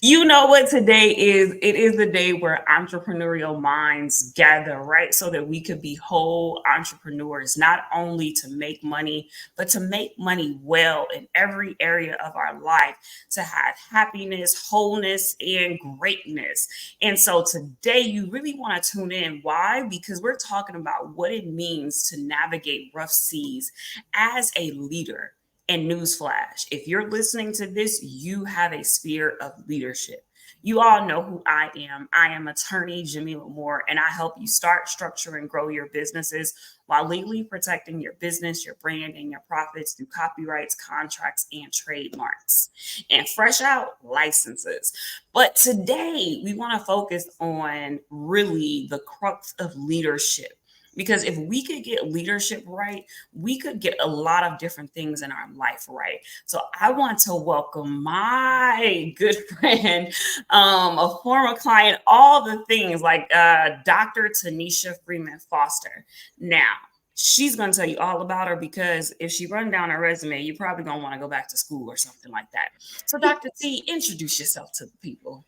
You know what today is? It is the day where entrepreneurial minds gather, right? So that we could be whole entrepreneurs, not only to make money, but to make money well in every area of our life, to have happiness, wholeness, and greatness. And so today you really want to tune in. Why? Because we're talking about what it means to navigate rough seas as a leader. And newsflash, if you're listening to this, you have a sphere of leadership. You all know who I am. I am attorney Jamila Moore, and I help you start, structure, and grow your businesses while legally protecting your business, your brand, and your profits through copyrights, contracts, and trademarks. And fresh out licenses. But today, we want to focus on really the crux of leadership, because if we could get leadership right, we could get a lot of different things in our life right. So I want to welcome my good friend, a former client, all the things like Dr. Tanisha Freeman Foster. Now, she's going to tell you all about her, because if she run down her resume, you're probably going to want to go back to school or something like that. So Dr. T, introduce yourself to the people.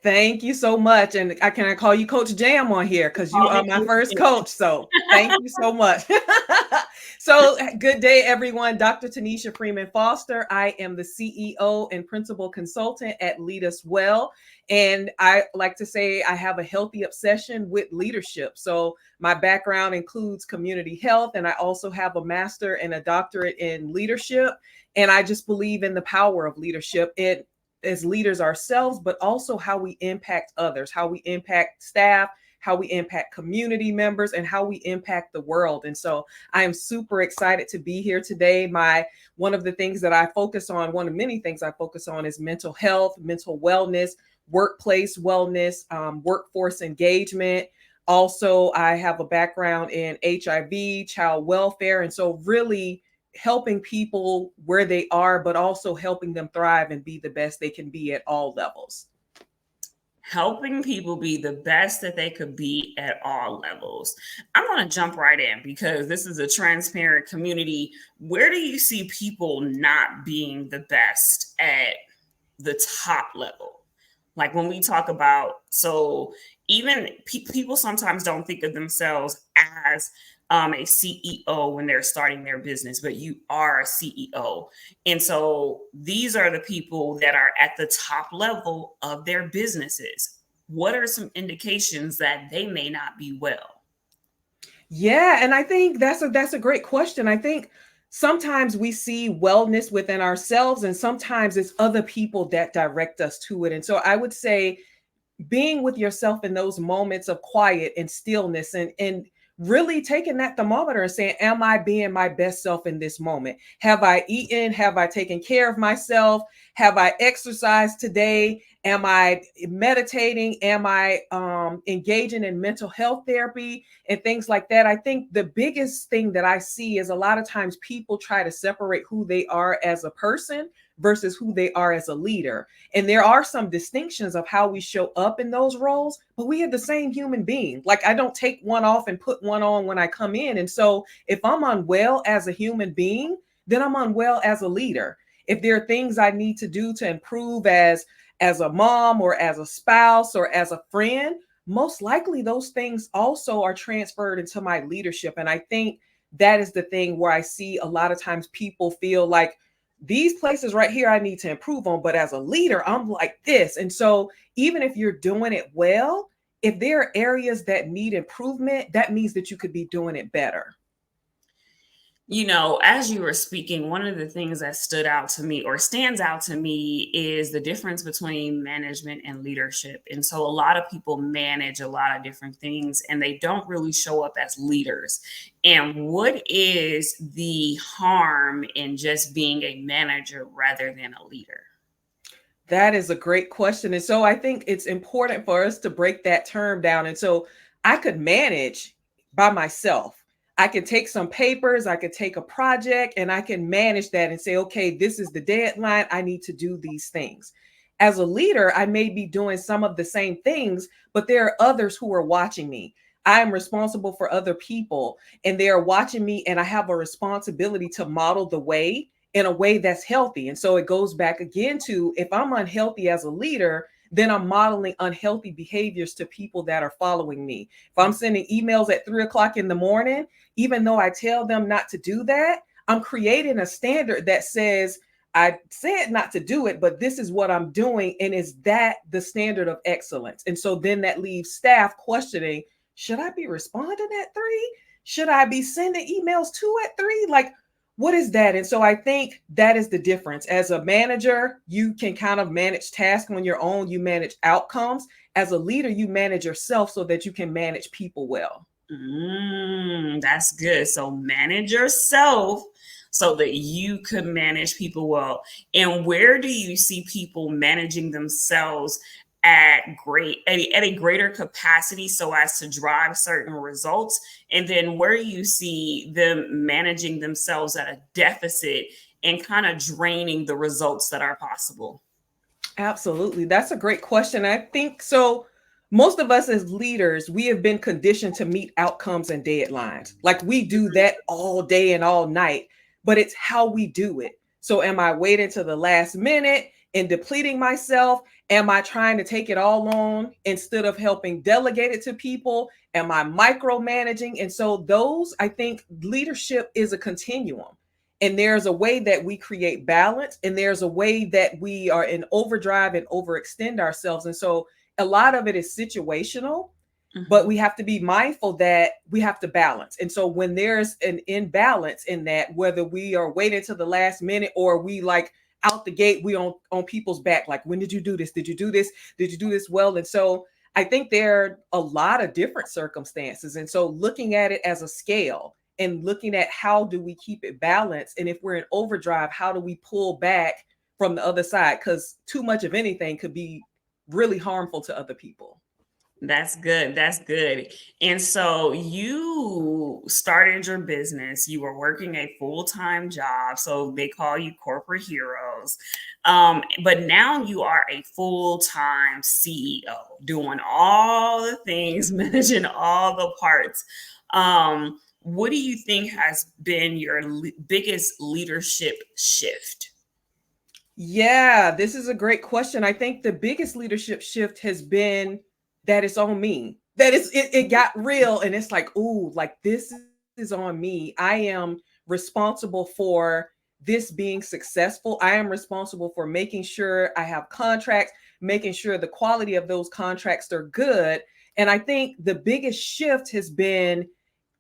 Thank you so much. And I call you Coach Jam on here because you Call are me my Coach first J. coach. So thank you so much. So good day, everyone. Dr. Tanisha Freeman Foster. I am the CEO and principal consultant at Lead Us Well. And I like to say I have a healthy obsession with leadership. So my background includes community health, and I also have a master and a doctorate in leadership. And I just believe in the power of leadership. It as leaders ourselves, but also how we impact others, how we impact staff, how we impact community members, and how we impact the world. And so I am super excited to be here today. One of the things that I focus on, one of many things I focus on, is mental health, mental wellness, workplace wellness, workforce engagement. Also, I have a background in HIV, child welfare. And so really helping people where they are, but also helping them thrive and be the best they can be at all levels. Helping people be the best that they could be at all levels. I'm going to jump right in, because this is a transparent community. Where do you see people not being the best at the top level? Like when we talk about, so even people sometimes don't think of themselves as a CEO when they're starting their business, but you are a CEO. And so these are the people that are at the top level of their businesses. What are some indications that they may not be well? Yeah, and I think that's a great question. I think sometimes we see wellness within ourselves, and sometimes it's other people that direct us to it. And so I would say being with yourself in those moments of quiet and stillness, and really taking that thermometer and saying, am I being my best self in this moment? Have I eaten? Have I taken care of myself? Have I exercised today? Am I meditating? Am I engaging in mental health therapy and things like that? I think the biggest thing that I see is a lot of times people try to separate who they are as a person versus who they are as a leader. And there are some distinctions of how we show up in those roles, but we are the same human being. Like I don't take one off and put one on when I come in. And so if I'm unwell as a human being, then I'm unwell as a leader. If there are things I need to do to improve as a mom or as a spouse or as a friend, most likely those things also are transferred into my leadership. And I think that is the thing where I see a lot of times people feel like these places right here I need to improve on, but as a leader, I'm like this. And so even if you're doing it well, if there are areas that need improvement, that means that you could be doing it better. You know, as you were speaking, one of the things that stood out to me or stands out to me is the difference between management and leadership. And so a lot of people manage a lot of different things and they don't really show up as leaders. And what is the harm in just being a manager rather than a leader? That is a great question. And so I think it's important for us to break that term down. And so I could manage by myself. I could take some papers, I could take a project, and I can manage that and say, okay, this is the deadline. I need to do these things. As a leader, I may be doing some of the same things, but there are others who are watching me. I am responsible for other people, and they are watching me, and I have a responsibility to model the way in a way that's healthy. And so it goes back again to if I'm unhealthy as a leader, then I'm modeling unhealthy behaviors to people that are following me. If I'm sending emails at 3 o'clock in the morning, even though I tell them not to do that, I'm creating a standard that says, I said not to do it, but this is what I'm doing. And is that the standard of excellence? And so then that leaves staff questioning, should I be responding at 3? Should I be sending emails 2 at 3? Like, what is that? And so I think that is the difference. As a manager, you can kind of manage tasks on your own, you manage outcomes. As a leader, you manage yourself so that you can manage people well. That's good. So manage yourself so that you can manage people well. And where do you see people managing themselves at a greater capacity so as to drive certain results? And then where you see them managing themselves at a deficit and kind of draining the results that are possible? Absolutely. That's a great question. I think so. Most of us as leaders, we have been conditioned to meet outcomes and deadlines. Like we do that all day and all night, but it's how we do it. So, am I waiting to the last minute and depleting myself? Am I trying to take it all on instead of helping delegate it to people? Am I micromanaging? And so, those, I think leadership is a continuum. And there's a way that we create balance, and there's a way that we are in overdrive and overextend ourselves. And so a lot of it is situational, but we have to be mindful that we have to balance. And so when there's an imbalance in that, whether we are waiting to the last minute or we like out the gate, we on people's back, like, when did you do this? Did you do this? Did you do this well? And so I think there are a lot of different circumstances. And so looking at it as a scale and looking at how do we keep it balanced? And if we're in overdrive, how do we pull back from the other side? Because too much of anything could be really harmful to other people. That's good. That's good. And so you started your business. You were working a full-time job. So they call you corporate heroes. But now you are a full-time CEO, doing all the things, managing all the parts. What do you think has been your biggest leadership shift? Yeah, this is a great question. I think the biggest leadership shift has been that it's on me. That it got real and it's like, ooh, like this is on me. I am responsible for this being successful. I am responsible for making sure I have contracts, making sure the quality of those contracts are good. And I think the biggest shift has been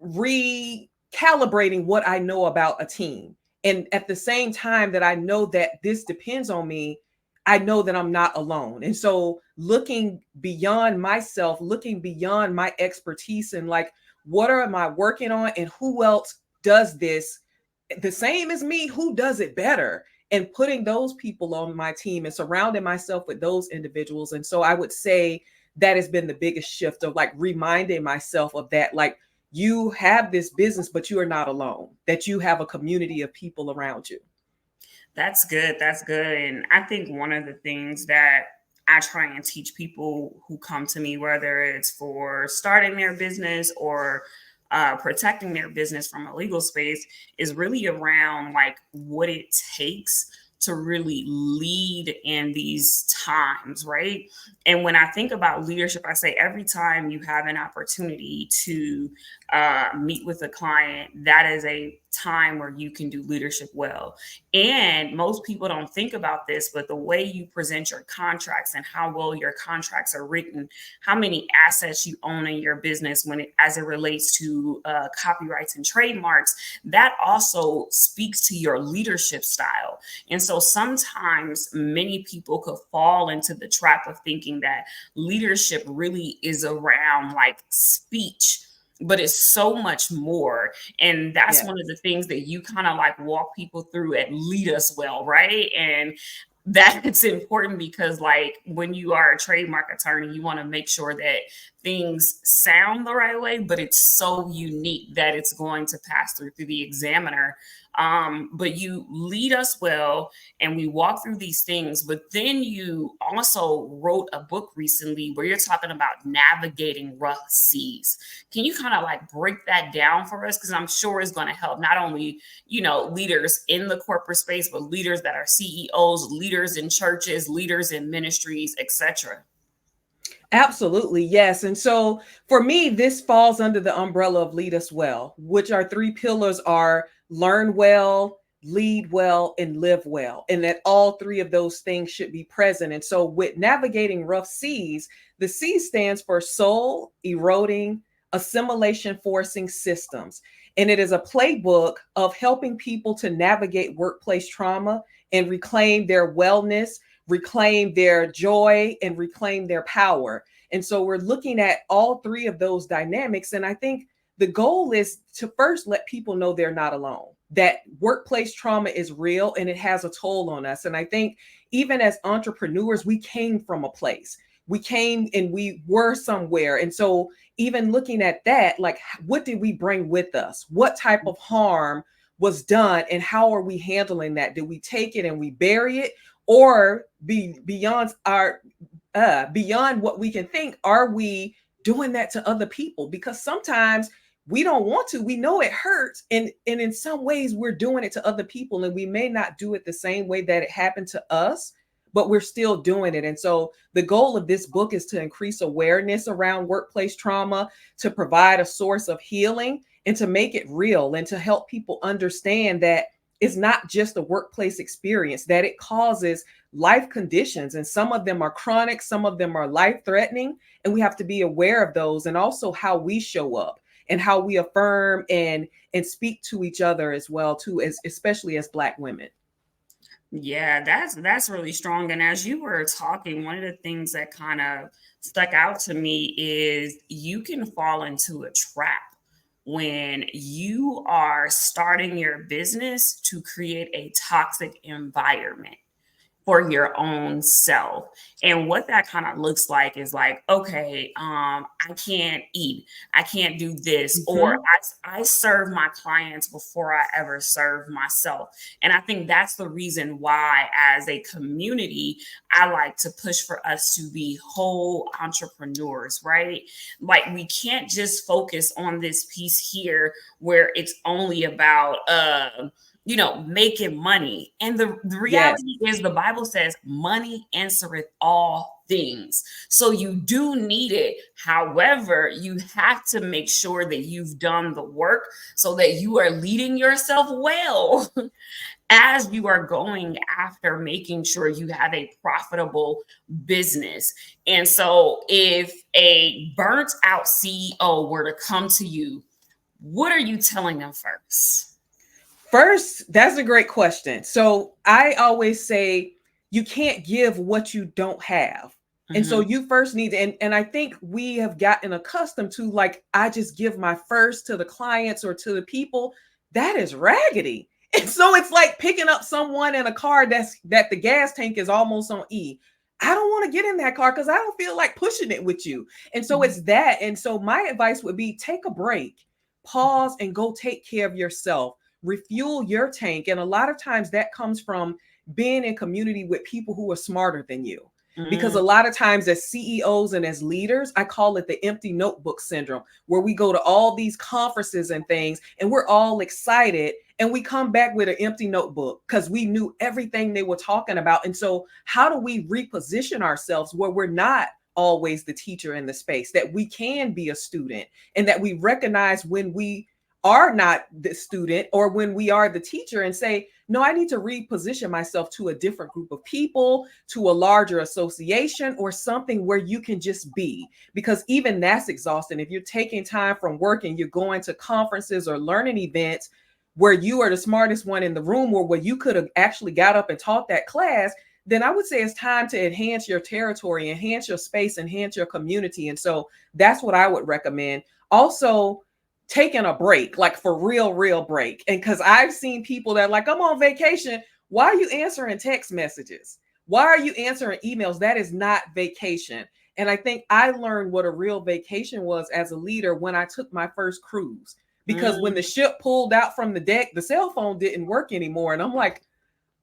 recalibrating what I know about a team. And at the same time that I know that this depends on me, I know that I'm not alone. And so looking beyond myself, looking beyond my expertise and like, what am I working on and who else does this the same as me? Who does it better? And putting those people on my team and surrounding myself with those individuals. And so I would say that has been the biggest shift of like reminding myself of that, like, you have this business, but you are not alone, that you have a community of people around you. That's good. That's good. And I think one of the things that I try and teach people who come to me, whether it's for starting their business or protecting their business from a legal space, is really around like what it takes to really lead in these times, right? And when I think about leadership, I say every time you have an opportunity to meet with a client, that is a time where you can do leadership well. And most people don't think about this, but the way you present your contracts and how well your contracts are written, how many assets you own in your business as it relates to copyrights and trademarks, that also speaks to your leadership style. And so sometimes many people could fall into the trap of thinking that leadership really is around like speech, but it's so much more. And that's Yeah. one of the things that you kind of like walk people through and lead us well, right? And that's important because like when you are a trademark attorney, you want to make sure that things sound the right way, but it's so unique that it's going to pass through the examiner But you lead us well, and we walk through these things. But then you also wrote a book recently where you're talking about navigating rough seas. Can you kind of like break that down for us? Because I'm sure it's going to help not only, leaders in the corporate space, but leaders that are CEOs, leaders in churches, leaders in ministries, etc. Absolutely, yes. And so for me, this falls under the umbrella of lead us well, which our three pillars are learn well, lead well, and live well. And that all three of those things should be present. And so with navigating rough seas, the C stands for soul eroding, assimilation forcing systems. And it is a playbook of helping people to navigate workplace trauma and reclaim their wellness, reclaim their joy, and reclaim their power. And so we're looking at all three of those dynamics. And I think the goal is to first let people know they're not alone, that workplace trauma is real and it has a toll on us. And I think even as entrepreneurs, we came from a place. We came and we were somewhere. And so even looking at that, like, what did we bring with us? What type of harm was done and how are we handling that? Did we take it and we bury it, or beyond what we can think, are we doing that to other people? Because sometimes we don't want to. We know it hurts, and in some ways we're doing it to other people, and we may not do it the same way that it happened to us, but we're still doing it. And so the goal of this book is to increase awareness around workplace trauma, to provide a source of healing, and to make it real, and to help people understand that it's not just a workplace experience, that it causes life conditions. And some of them are chronic, some of them are life threatening. And we have to be aware of those, and also how we show up and how we affirm and speak to each other as well, too, especially as Black women. Yeah, that's really strong. And as you were talking, one of the things that kind of stuck out to me is you can fall into a trap when you are starting your business to create a toxic environment for your own self. And what that kind of looks like is like, okay, I can't eat, I can't do this, or Mhm. I serve my clients before I ever serve myself. And I think that's the reason why, as a community, I like to push for us to be whole entrepreneurs, right? Like, we can't just focus on this piece here where it's only about making money. And the Yes. reality is, the Bible says, money answereth all things. So you do need it. However, you have to make sure that you've done the work so that you are leading yourself well as you are going after making sure you have a profitable business. And so if a burnt out CEO were to come to you, what are you telling them first? First, that's a great question. So I always say you can't give what you don't have. And so Mhm. you first need to, and I think we have gotten accustomed to, like, I just give my first to the clients or to the people. That is raggedy. And so it's like picking up someone in a car that the gas tank is almost on E. I don't want to get in that car because I don't feel like pushing it with you. And so Mhm. it's that. And so my advice would be, take a break, pause, and go take care of yourself, refuel your tank. And a lot of times that comes from being in community with people who are smarter than you. Because Mhm. a lot of times, as CEOs and as leaders, I call it the empty notebook syndrome, where we go to all these conferences and things and we're all excited, and we come back with an empty notebook because we knew everything they were talking about. And so how do we reposition ourselves where we're not always the teacher in the space, that we can be a student, and that we recognize when we are not the student or when we are the teacher, and say, no, I need to reposition myself to a different group of people, to a larger association, or something where you can just be. Because even that's exhausting. If you're taking time from work and you're going to conferences or learning events where you are the smartest one in the room, or where you could have actually got up and taught that class, then I would say it's time to enhance your territory, enhance your space, enhance your community. And so that's what I would recommend. Also, taking a break, like for real break. And because I've seen people that are like, I'm on vacation. Why are you answering text messages? Why are you answering emails? That is not vacation. And I think I learned what a real vacation was as a leader when I took my first cruise. because when the ship pulled out from the deck, the cell phone didn't work anymore. And I'm like,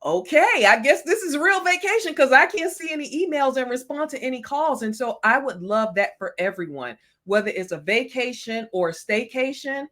okay, I guess this is real vacation because I can't see any emails and respond to any calls. And so I would love that for everyone, whether it's a vacation or a staycation.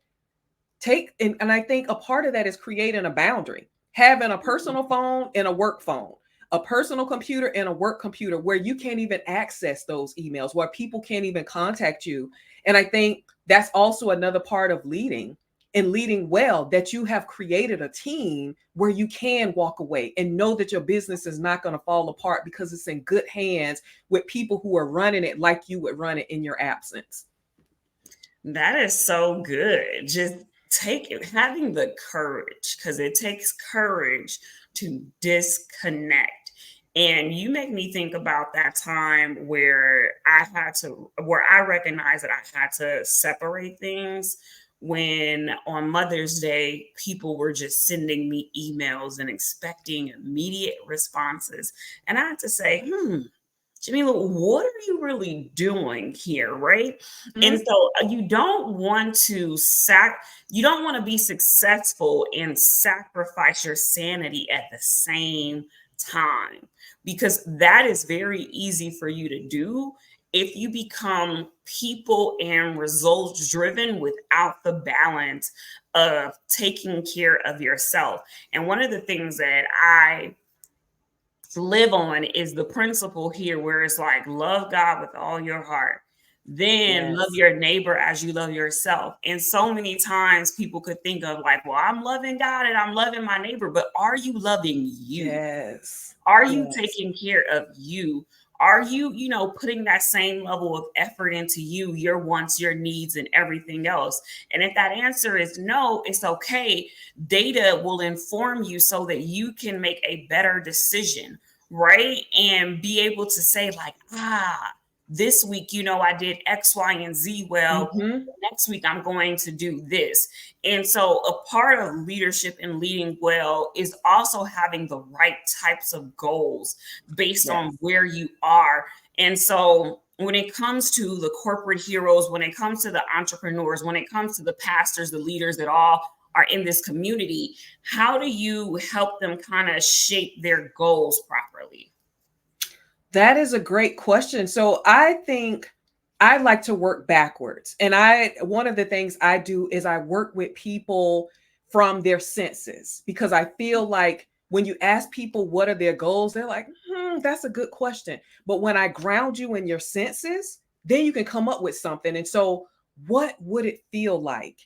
And I think a part of that is creating a boundary, having a personal phone and a work phone, a personal computer and a work computer where you can't even access those emails, where people can't even contact you. And I think that's also another part of leading, and leading well, that you have created a team where you can walk away and know that your business is not going to fall apart because it's in good hands with people who are running it like you would run it in your absence. That is so good. Just having the courage, because it takes courage to disconnect. And you make me think about that time where I recognized that I had to separate things when on Mother's Day, people were just sending me emails and expecting immediate responses. And I had to say, Jamila, what are you really doing here, right? And Mhm. so you don't want to you don't want to be successful and sacrifice your sanity at the same time, because that is very easy for you to do if you become people and results driven without the balance of taking care of yourself. And one of the things that I live on is the principle here where it's like love God with all your heart, then love Yes. your neighbor as you love yourself. And so many times people could think of like, well, I'm loving God and I'm loving my neighbor, but are you loving you? Yes. Are you Yes. taking care of you? Are you, putting that same level of effort into you, your wants, your needs, and everything else? And if that answer is no, it's okay. Data will inform you so that you can make a better decision, right? And be able to say, like, this week, I did X, Y, and Z well. Hmm. Next week, I'm going to do this. And so, a part of leadership and leading well is also having the right types of goals based Yes. on where you are. And so, when it comes to the corporate heroes, when it comes to the entrepreneurs, when it comes to the pastors, the leaders that all are in this community, how do you help them kind of shape their goals properly? That is a great question. So I think I like to work backwards. And one of the things I do is I work with people from their senses, because I feel like when you ask people what are their goals, they're like, that's a good question. But when I ground you in your senses, then you can come up with something. And so, what would it feel like?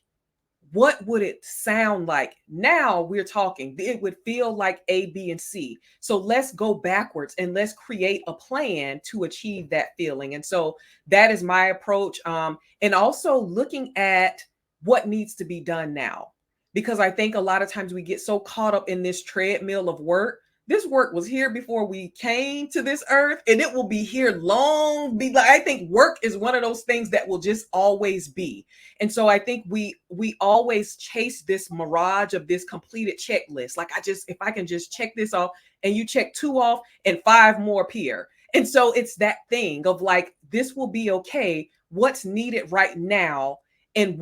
What would it sound like? Now we're talking. It would feel like A, B, and C. So let's go backwards and let's create a plan to achieve that feeling. And so that is my approach. And also looking at what needs to be done now, because I think a lot of times we get so caught up in this treadmill of work. This work was here before we came to this earth, and it will be here long. I think work is one of those things that will just always be. And so I think we always chase this mirage of this completed checklist. Like, if I can just check this off, and you check 2 off and 5 more appear. And so it's that thing of like, this will be okay. What's needed right now, and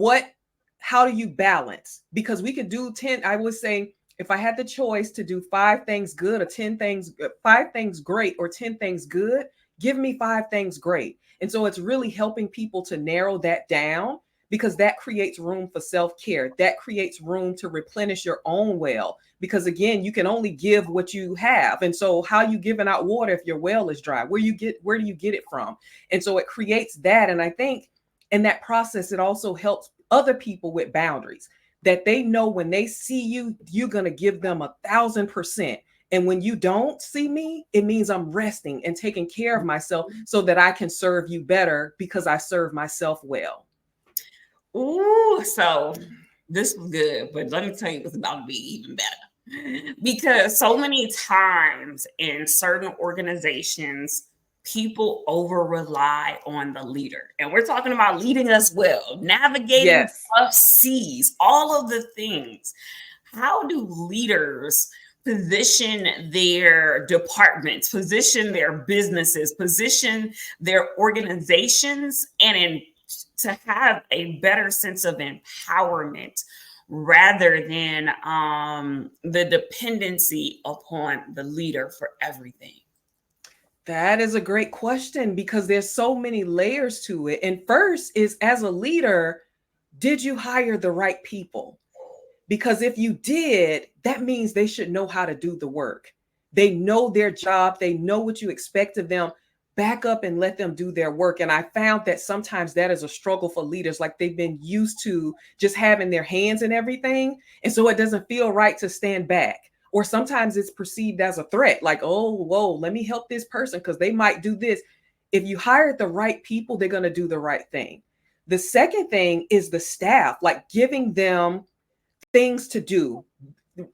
how do you balance? Because we could do 10, I would say, if I had the choice to do 5 things good or 10 things, 5 things great or 10 things good, give me 5 things great. And so it's really helping people to narrow that down, because that creates room for self-care. That creates room to replenish your own well, because again, you can only give what you have. And so how you giving out water if your well is dry? Where do you get it from? And so it creates that. And I think in that process, it also helps other people with boundaries, that they know when they see you, you're going to give them 1,000%. And when you don't see me, it means I'm resting and taking care of myself so that I can serve you better, because I serve myself well. Ooh, so this was good, but let me tell you what's about to be even better. Because so many times in certain organizations, people over rely on the leader. And we're talking about leading us well, navigating Yes. tough seas, all of the things. How do leaders position their departments, position their businesses, position their organizations, and to have a better sense of empowerment rather than the dependency upon the leader for everything? That is a great question because there's so many layers to it. And first is, as a leader, did you hire the right people? Because if you did, that means they should know how to do the work. They know their job, they know what you expect of them. Back up and let them do their work. And I found that sometimes that is a struggle for leaders. Like they've been used to just having their hands in everything. And so it doesn't feel right to stand back. Or sometimes it's perceived as a threat, like, oh, whoa, let me help this person because they might do this. If you hire the right people, they're going to do the right thing. The second thing is the staff, like giving them things to do,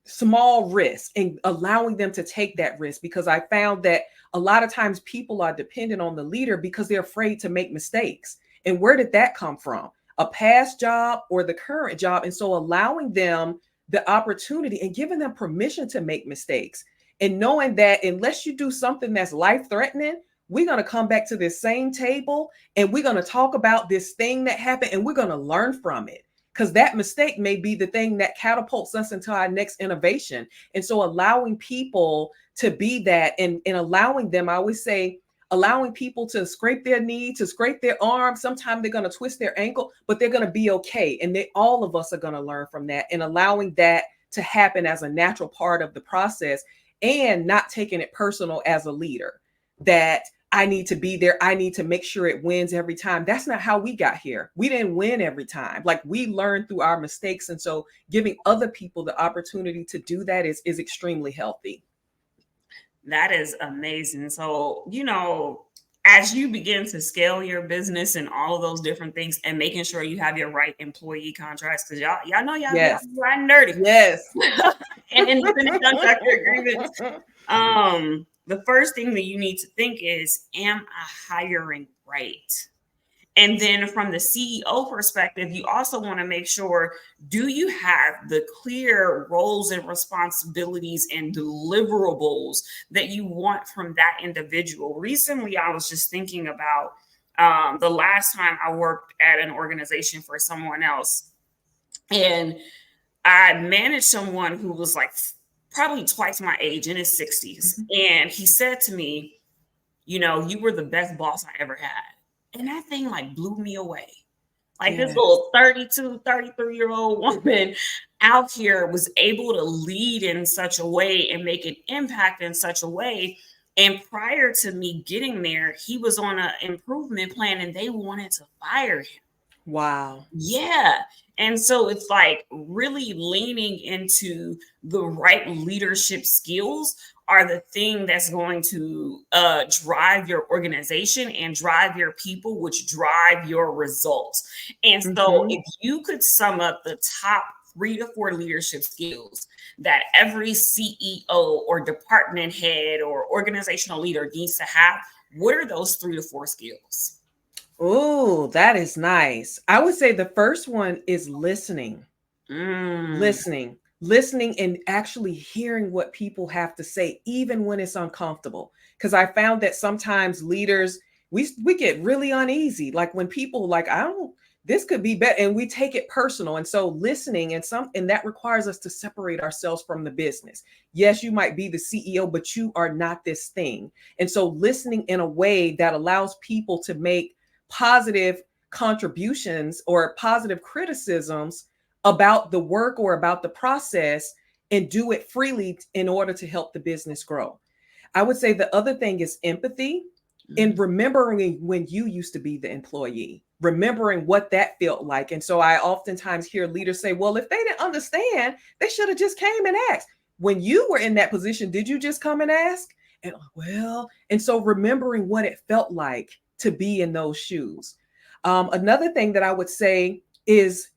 small risks, and allowing them to take that risk. Because I found that a lot of times people are dependent on the leader because they're afraid to make mistakes. And where did that come from? A past job or the current job? And so allowing them the opportunity and giving them permission to make mistakes, and knowing that unless you do something that's life threatening, we're going to come back to this same table and we're going to talk about this thing that happened and we're going to learn from it, because that mistake may be the thing that catapults us into our next innovation. And so allowing people to be that, and allowing them, I always say, allowing people to scrape their knee, to scrape their arm. Sometimes they're going to twist their ankle, but they're going to be okay. And all of us are going to learn from that, and allowing that to happen as a natural part of the process, and not taking it personal as a leader that I need to be there. I need to make sure it wins every time. That's not how we got here. We didn't win every time. Like, we learned through our mistakes. And so giving other people the opportunity to do that is extremely healthy. That is amazing. So, as you begin to scale your business and all of those different things, and making sure you have your right employee contracts, because y'all know y'all Yes. riding dirty. Yes. And independent contractor agreements. The first thing that you need to think is, am I hiring right? And then from the CEO perspective, you also want to make sure, do you have the clear roles and responsibilities and deliverables that you want from that individual? Recently, I was just thinking about the last time I worked at an organization for someone else. And I managed someone who was like probably twice my age, in his 60s. And he said to me, you were the best boss I ever had. And that thing like blew me away. Like, this little 32, 33-year-old woman out here was able to lead in such a way and make an impact in such a way. And prior to me getting there, he was on an improvement plan and they wanted to fire him. Wow. Yeah. And so it's like really leaning into the right leadership skills are the thing that's going to drive your organization and drive your people, which drive your results. And so if you could sum up the top 3 to 4 leadership skills that every CEO or department head or organizational leader needs to have, what are those 3 to 4 skills? Oh, that is nice. I would say the first one is listening. Listening and actually hearing what people have to say, even when it's uncomfortable. Because I found that sometimes leaders, we get really uneasy. Like when people like, this could be better, and we take it personal. And so listening, and that requires us to separate ourselves from the business. Yes, you might be the CEO, but you are not this thing. And so listening in a way that allows people to make positive contributions or positive criticisms about the work or about the process, and do it freely in order to help the business grow. I would say the other thing is empathy, and remembering when you used to be the employee, remembering what that felt like. And so I oftentimes hear leaders say, well, if they didn't understand, they should have just came and asked. When you were in that position, did you just come and ask? And so remembering what it felt like to be in those shoes. Another thing that I would say is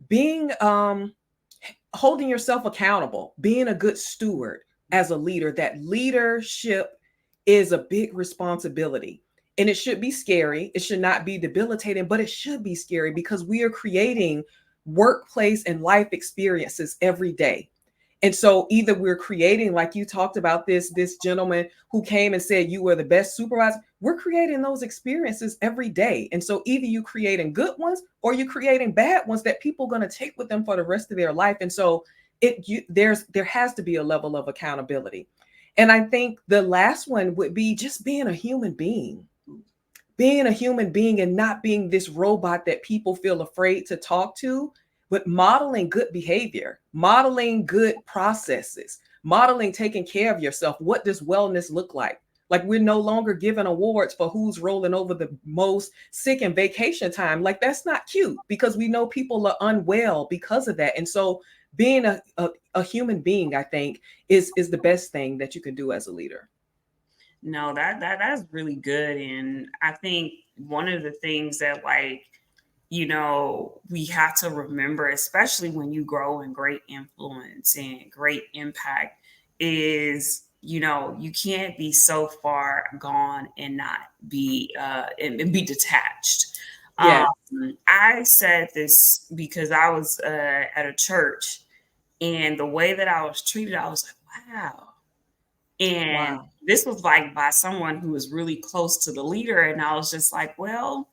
being holding yourself accountable, being a good steward as a leader. That leadership is a big responsibility, and it should be scary. It should not be debilitating, but it should be scary because we are creating workplace and life experiences every day. And so either we're creating, like you talked about this gentleman who came and said you were the best supervisor, we're creating those experiences every day. And so either you creating good ones or you're creating bad ones that people are going to take with them for the rest of their life. And so there has to be a level of accountability. And I think the last one would be just being a human being, being a human being and not being this robot that people feel afraid to talk to, but modeling good behavior, modeling good processes, modeling taking care of yourself. What does wellness look like? Like, we're no longer giving awards for who's rolling over the most sick in vacation time. Like, that's not cute, because we know people are unwell because of that. And so being a human being, I think, is the best thing that you can do as a leader. No, that's really good. And I think one of the things that, like, we have to remember, especially when you grow in great influence and great impact, is you can't be so far gone and not be and be detached. Yeah. I said this because I was at a church, and the way that I was treated, I was like, wow. And Wow. this was like by someone who was really close to the leader, and I was just like, well,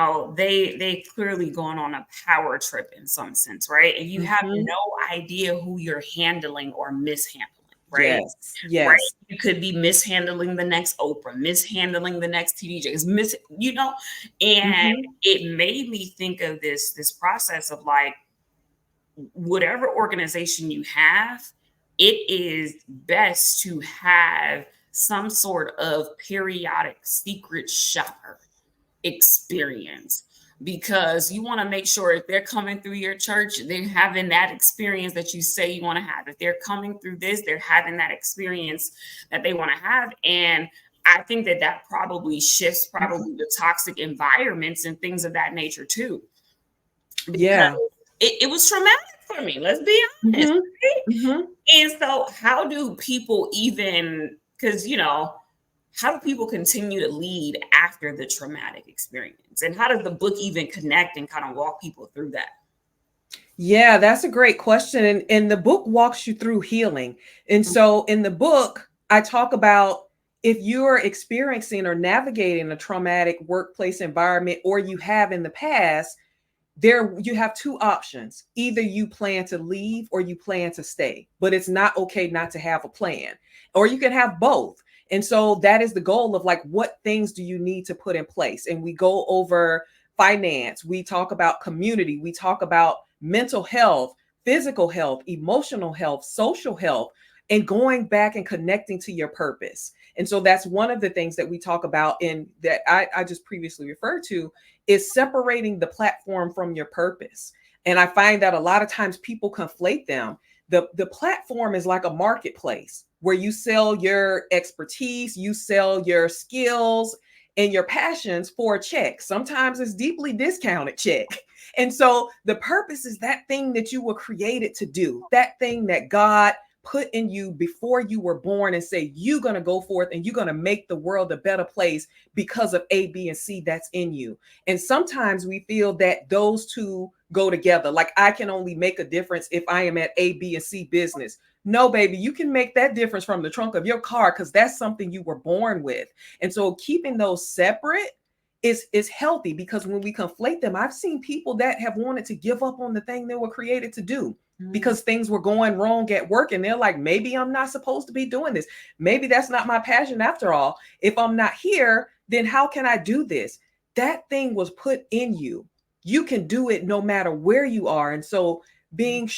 they clearly going on a power trip in some sense, right? And you have Mm-hmm. no idea who you're handling or mishandling, right? Yes. Right. Yes. You could be mishandling the next Oprah, mishandling the next TD Jakes, and Mm-hmm. it made me think of this process of, like, whatever organization you have, it is best to have some sort of periodic secret shopper experience, because you want to make sure if they're coming through your church, they're having that experience that you say you want to have. If they're coming through this, they're having that experience that they want to have. And I think that probably shifts probably the toxic environments and things of that nature too, because Yeah. it was traumatic for me. Let's be honest. Mm-hmm. Right? Mm-hmm. And so, how do people even, because, how do people continue to lead after the traumatic experience? And how does the book even connect and kind of walk people through that? Yeah, that's a great question. And the book walks you through healing. And so in the book, I talk about, if you're experiencing or navigating a traumatic workplace environment, or you have in the past, there you have two options. Either you plan to leave or you plan to stay, but it's not okay not to have a plan, or you can have both. And so that is the goal of, like, what things do you need to put in place? And we go over finance, we talk about community, we talk about mental health, physical health, emotional health, social health, and going back and connecting to your purpose. And so that's one of the things that we talk about, in that I just previously referred to, is separating the platform from your purpose. And I find that a lot of times people conflate them. The platform is like a marketplace where you sell your expertise, you sell your skills and your passions for a check. Sometimes it's deeply discounted check. And so the purpose is that thing that you were created to do, that thing that God put in you before you were born, and say, you're going to go forth and you're going to make the world a better place because of A, B, and C that's in you. And sometimes we feel that those two go together. Like, I can only make a difference if I am at A, B, and C business. No, baby, you can make that difference from the trunk of your car, because that's something you were born with. And so keeping those separate is healthy, because when we conflate them, I've seen people that have wanted to give up on the thing they were created to do, because things were going wrong at work, and they're like, maybe I'm not supposed to be doing this. Maybe that's not my passion after all. If I'm not here, then how can I do this? That thing was put in you. You can do it no matter where you are. And so being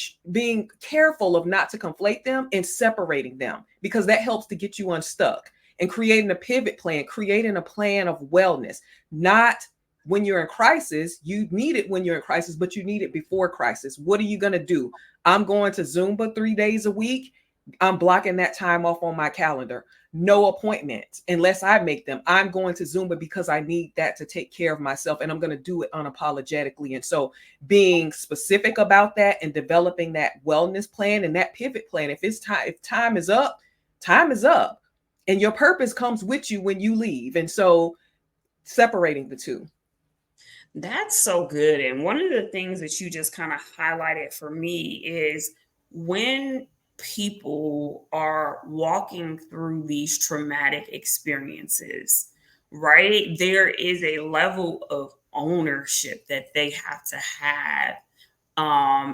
careful of not to conflate them and separating them, because that helps to get you unstuck, and creating a pivot plan, creating a plan of wellness. Not when you're in crisis. You need it when you're in crisis, but you need it before crisis. What are you going to do? I'm going to Zumba 3 days a week. I'm blocking that time off on my calendar. No appointments unless I make them. I'm going to Zumba because I need that to take care of myself, and I'm going to do it unapologetically. And so being specific about that and developing that wellness plan and that pivot plan. If time is up, time is up. And your purpose comes with you when you leave. And so separating the two. That's so good. And one of the things that you just kind of highlighted for me is when people are walking through these traumatic experiences, right, there is a level of ownership that they have to have,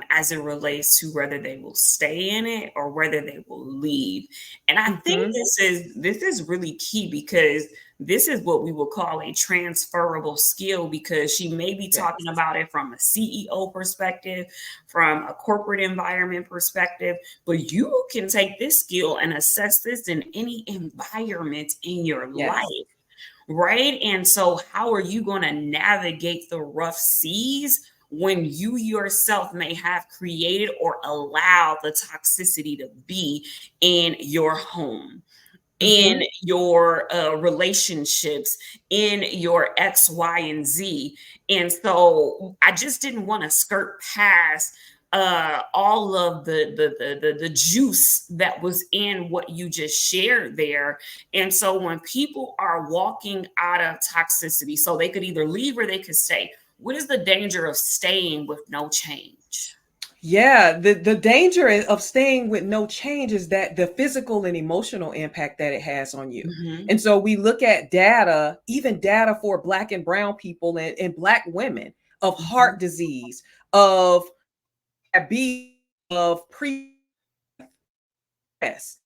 as it relates to whether they will stay in it or whether they will leave. And I think Hmm. this is really key, because this is what we will call a transferable skill, because she may be talking Yes. about it from a CEO perspective, from a corporate environment perspective, but you can take this skill and assess this in any environment in your life. Yes. Right. And so, how are you going to navigate the rough seas when you yourself may have created or allowed the toxicity to be in your home, in Hmm. your relationships, in your X, Y, and Z? And so I just didn't want to skirt past all of the juice that was in what you just shared there. And so when people are walking out of toxicity, so they could either leave or they could stay, what is the danger of staying with no change? Yeah, the danger of staying with no change is that the physical and emotional impact that it has on you. Hmm. And so we look at data, even data for Black and brown people and Black women, of Hmm. heart disease, of diabetes, of stress.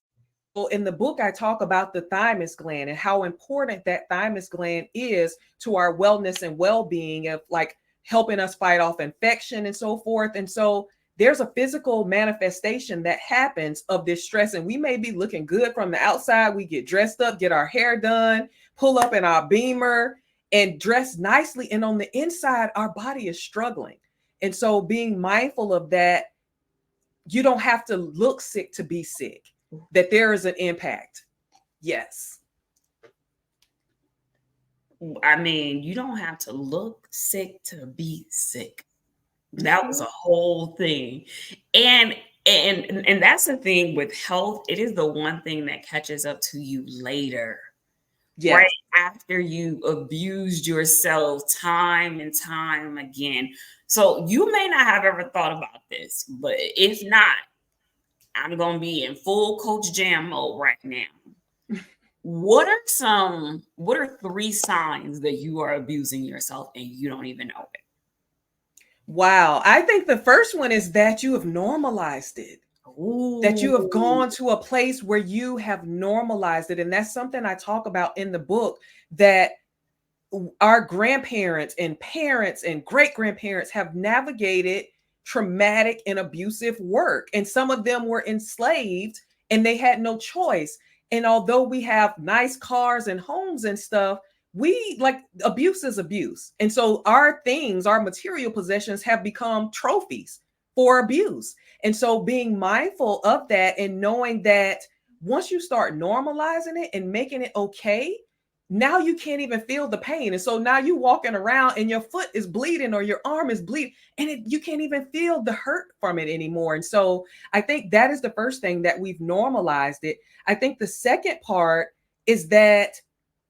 Well, in the book, I talk about the thymus gland and how important that thymus gland is to our wellness and well being, of like helping us fight off infection and so forth. And so there's a physical manifestation that happens of this stress. And we may be looking good from the outside. We get dressed up, get our hair done, pull up in our beamer, and dress nicely. And on the inside, our body is struggling. And so being mindful of that, you don't have to look sick to be sick, that there is an impact. Yes. I mean, you don't have to look sick to be sick. That was a Mhm. whole thing. And and that's the thing with health, it is the one thing that catches up to you later, right? Yes. After you abused yourself time and time again. So you may not have ever thought about this, but if not, I'm going to be in full Coach Jam mode right now. What are three signs that you are abusing yourself and you don't even know it? Wow. I think the first one is that you have normalized it, that you have Ooh. gone to a place where you have normalized it. And that's something I talk about in the book, that our grandparents and parents and great grandparents have navigated traumatic and abusive work. And some of them were enslaved and they had no choice. And although we have nice cars and homes and stuff, we like, abuse is abuse. And so our things, our material possessions have become trophies for abuse. And so being mindful of that and knowing that once you start normalizing it and making it okay, now you can't even feel the pain. And so now you walking around and your foot is bleeding or your arm is bleeding, and you can't even feel the hurt from it anymore. And so I think that is the first thing, that we've normalized it. I think the second part is that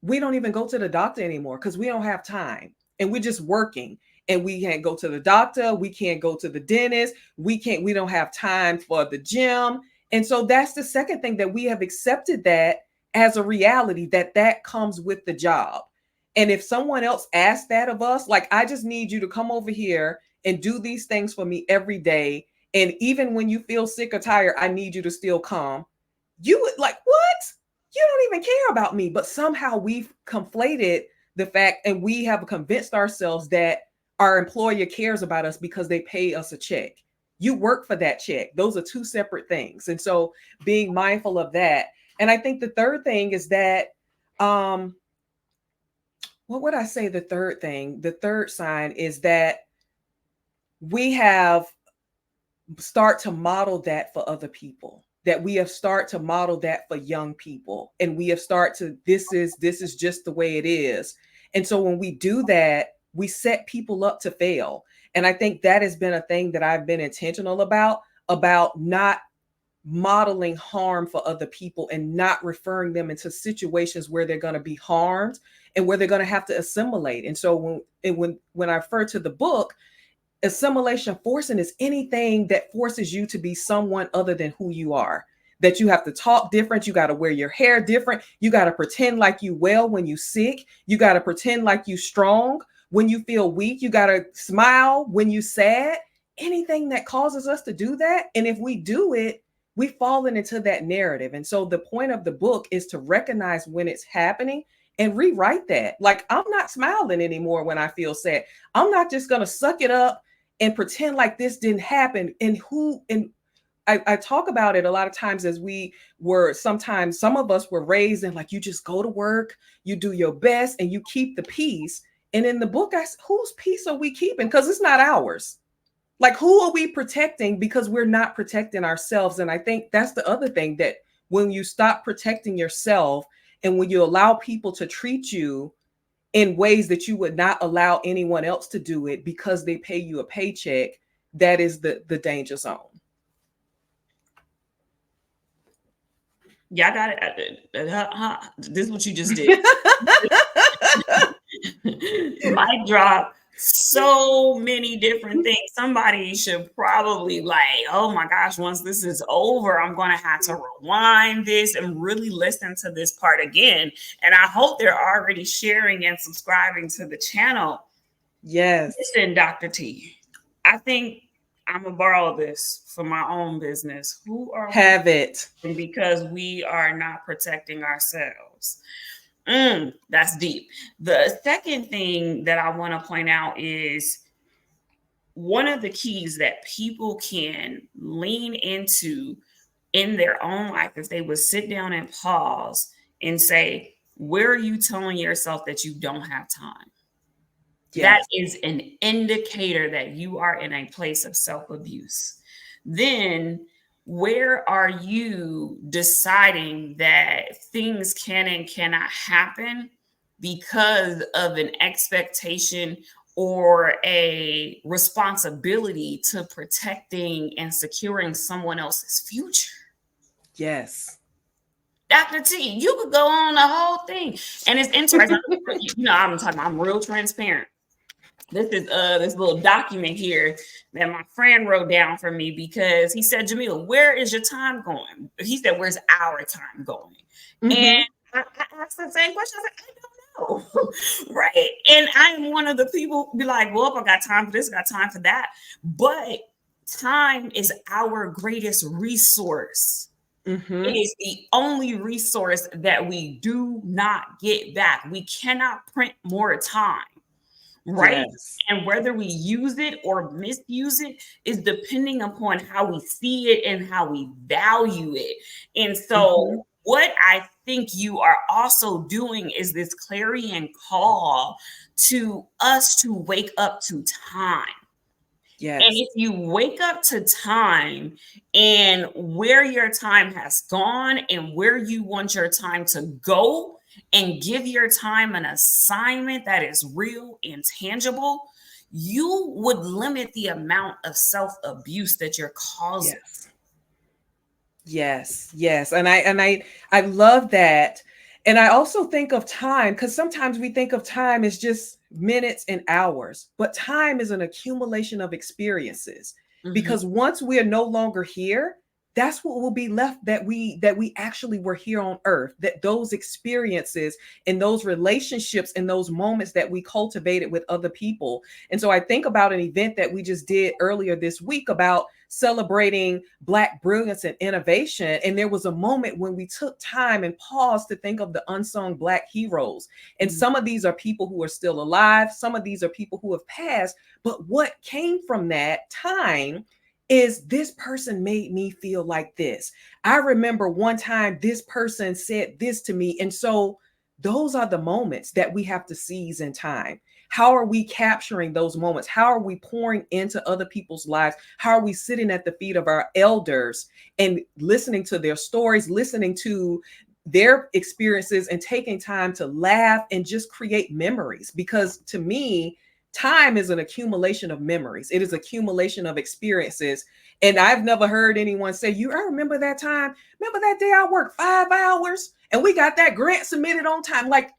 we don't even go to the doctor anymore because we don't have time, and we're just working, and we can't go to the doctor, we can't go to the dentist, we don't have time for the gym. And so that's the second thing, that we have accepted that as a reality, that that comes with the job. And if someone else asks that of us, like, I just need you to come over here and do these things for me every day. And even when you feel sick or tired, I need you to still come. You would like, what? You don't even care about me. But somehow we've conflated the fact, and we have convinced ourselves that our employer cares about us because they pay us a check. You work for that check. Those are two separate things. And so being mindful of that. And I think the third thing is that, um, what would I say? The third thing, the third sign is that we have start to model that for other people, that we have start to model that for young people, and we have start to, this is just the way it is. And so when we do that, we set people up to fail. And I think that has been a thing that I've been intentional about not modeling harm for other people and not referring them into situations where they're going to be harmed and where they're going to have to assimilate. And so when I refer to the book, Assimilation forcing is anything that forces you to be someone other than who you are. That you have to talk different, you got to wear your hair different, you got to pretend like you well when you sick, you got to pretend like you strong when you feel weak, you got to smile when you sad. Anything that causes us to do that, and if we do it, we've fallen into that narrative. And so the point of the book is to recognize when it's happening and rewrite that. Like, I'm not smiling anymore when I feel sad. I'm not just going to suck it up and pretend like this didn't happen. And I talk about it a lot of times, as we were, sometimes some of us were raised in like, you just go to work, you do your best, and you keep the peace. And in the book, whose peace are we keeping? Because it's not ours. Like, who are we protecting? Because we're not protecting ourselves. And I think that's the other thing, that when you stop protecting yourself and when you allow people to treat you in ways that you would not allow anyone else to do it because they pay you a paycheck, that is the danger zone. Yeah, I got it. This is what you just did. Mic drop. So many different things. Somebody should probably like, oh my gosh, once this is over, I'm going to have to rewind this and really listen to this part again. And I hope they're already sharing and subscribing to the channel. Yes. Listen, Dr. T, I think I'm going to borrow this for my own business. Who are we? Have it. Because we are not protecting ourselves. That's deep. The second thing that I want to point out is one of the keys that people can lean into in their own life, if they would sit down and pause and say, where are you telling yourself that you don't have time? Yes. That is an indicator that you are in a place of self-abuse. Then where are you deciding that things can and cannot happen because of an expectation or a responsibility to protecting and securing someone else's future? Yes. Dr. T, you could go on the whole thing. And it's interesting. I'm real transparent. This is this little document here that my friend wrote down for me, because he said, Jamila, where is your time going? He said, where's our time going? Mm-hmm. And I asked the same question. I said, I don't know. Right. And I'm one of the people who be like, well, I got time for this, I got time for that. But time is our greatest resource. Mm-hmm. It is the only resource that we do not get back. We cannot print more time. Right. Yes. And whether we use it or misuse it is depending upon how we see it and how we value it. And so what I think you are also doing is this clarion call to us to wake up to time. Yes. And if you wake up to time and where your time has gone and where you want your time to go, and give your time an assignment that is real and tangible, you would limit the amount of self-abuse that you're causing. Yes. And I love that. And I also think of time, because sometimes we think of time as just minutes and hours, but time is an accumulation of experiences. Mm-hmm. Because once we are no longer here, that's what will be left, that we actually were here on earth, that those experiences and those relationships and those moments that we cultivated with other people. And so I think about an event that we just did earlier this week about celebrating Black brilliance and innovation. And there was a moment when we took time and paused to think of the unsung Black heroes. And some of these are people who are still alive. Some of these are people who have passed. But what came from that time is, this person made me feel like this. I remember one time this person said this to me. And so those are the moments that we have to seize in time. How are we capturing those moments? How are we pouring into other people's lives? How are we sitting at the feet of our elders and listening to their stories, listening to their experiences, and taking time to laugh and just create memories? Because to me, time is an accumulation of memories. It is accumulation of experiences. And I've never heard anyone say, I remember that time. Remember that day I worked 5 hours and we got that grant submitted on time. Like,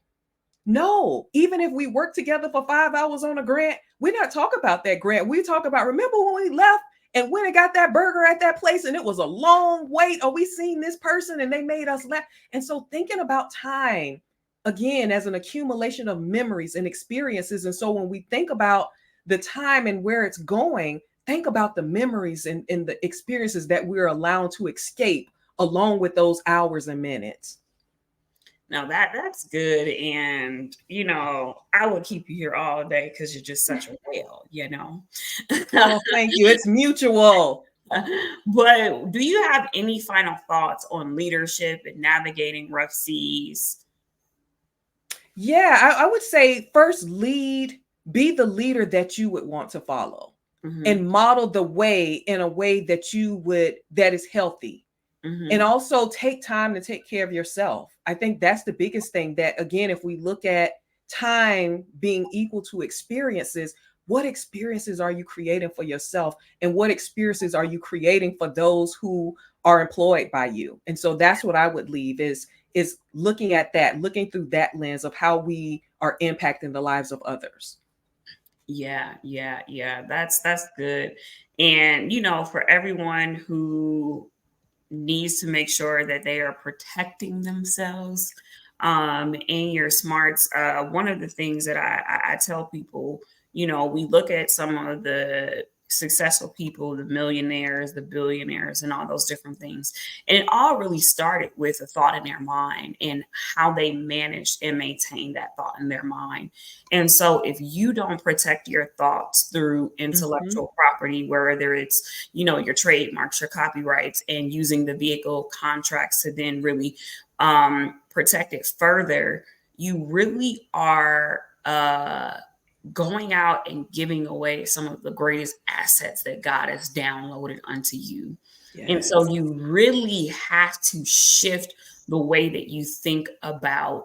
No, even if we work together for 5 hours on a grant, we're not talking about that grant. We talk about, remember when we left and went and got that burger at that place and it was a long wait, or we seen this person and they made us laugh. And so thinking about time again as an accumulation of memories and experiences. And so when we think about the time and where it's going, think about the memories and the experiences that we're allowed to escape along with those hours and minutes. Now that's good. And I would keep you here all day because you're just such a whale. Oh, thank you. It's mutual. But do you have any final thoughts on leadership and navigating rough seas? Yeah, I would say first lead, be the leader that you would want to follow Hmm. and model the way in a way that that is healthy. And Hmm. also take time to take care of yourself. I think that's the biggest thing, that again, if we look at time being equal to experiences, what experiences are you creating for yourself? And what experiences are you creating for those who are employed by you? And so that's what I would leave is looking at that, looking through that lens of how we are impacting the lives of others. Yeah, yeah, yeah. That's good. And for everyone who needs to make sure that they are protecting themselves in your smarts. One of the things that I tell people, we look at some of the successful people, the millionaires, the billionaires, and all those different things. And it all really started with a thought in their mind and how they managed and maintained that thought in their mind. And so if you don't protect your thoughts through Mm-hmm. intellectual property, whether it's your trademarks, your copyrights, and using the vehicle contracts to then really protect it further, you really are going out and giving away some of the greatest assets that God has downloaded unto you. And so Yes. you really have to shift the way that you think about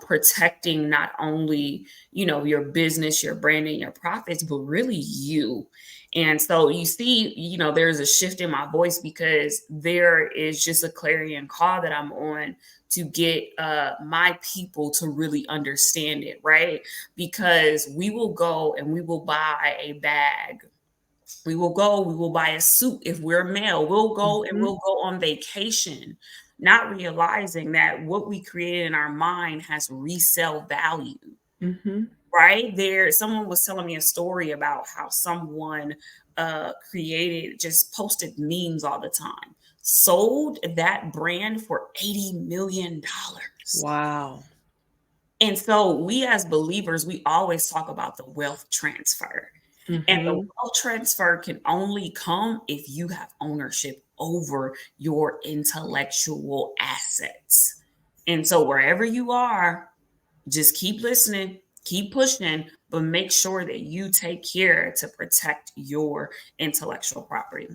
protecting not only your business, your branding, your profits, but really you. And so you see, there's a shift in my voice because there is just a clarion call that I'm on to get my people to really understand it, right? Because we will go and we will buy a bag. We will buy a suit if we're male. We'll go and Mm-hmm. we'll go on vacation, not realizing that what we created in our mind has resale value. Mm-hmm. Right there, someone was telling me a story about how someone created, just posted memes all the time, sold that brand for $80 million. Wow. And so we as believers, we always talk about the wealth transfer. And the Mm-hmm. wealth transfer can only come if you have ownership over your intellectual assets. And so wherever you are, just keep listening, keep pushing, but make sure that you take care to protect your intellectual property.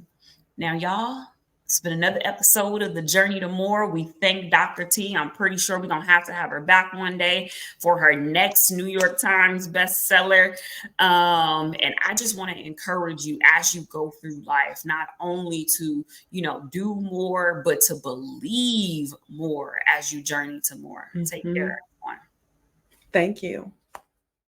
Now, y'all, it's been another episode of The Journey to More. We thank Dr. T. I'm pretty sure we're going to have her back one day for her next New York Times bestseller. And I just want to encourage you as you go through life, not only to, do more, but to believe more as you journey to more. Take Mm-hmm. care, everyone. Thank you.